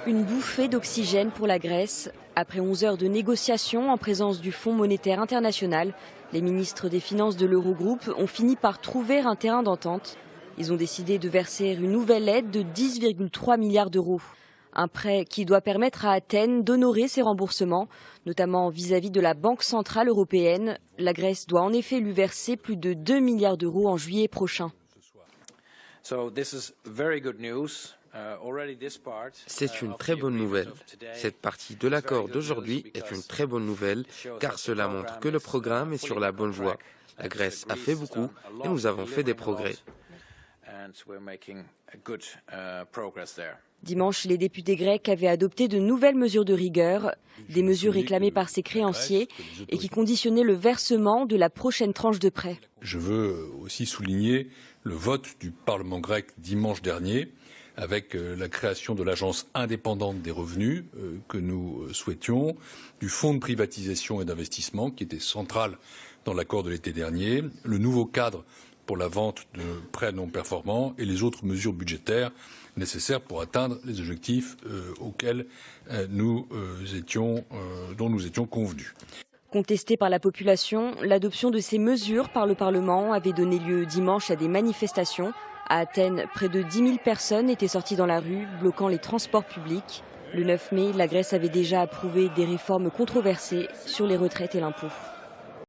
Une bouffée d'oxygène pour la Grèce. Après 11 heures de négociations en présence du Fonds monétaire international, les ministres des Finances de l'Eurogroupe ont fini par trouver un terrain d'entente. Ils ont décidé de verser une nouvelle aide de 10,3 milliards d'euros. Un prêt qui doit permettre à Athènes d'honorer ses remboursements, notamment vis-à-vis de la Banque centrale européenne. La Grèce doit en effet lui verser plus de 2 milliards d'euros en juillet prochain. C'est une très bonne nouvelle. Cette partie de l'accord d'aujourd'hui est une très bonne nouvelle car cela montre que le programme est sur la bonne voie. La Grèce a fait beaucoup et nous avons fait des progrès. Dimanche, les députés grecs avaient adopté de nouvelles mesures de rigueur, des mesures réclamées par ses créanciers et qui conditionnaient le versement de la prochaine tranche de prêt. Je veux aussi souligner le vote du Parlement grec dimanche dernier avec la création de l'agence indépendante des revenus que nous souhaitions, du fonds de privatisation et d'investissement qui était central dans l'accord de l'été dernier, le nouveau cadre pour la vente de prêts non performants et les autres mesures budgétaires nécessaires pour atteindre les objectifs dont nous étions convenus. Contestée par la population, l'adoption de ces mesures par le Parlement avait donné lieu dimanche à des manifestations. À Athènes, près de 10 000 personnes étaient sorties dans la rue, bloquant les transports publics. Le 9 mai, la Grèce avait déjà approuvé des réformes controversées sur les retraites et l'impôt.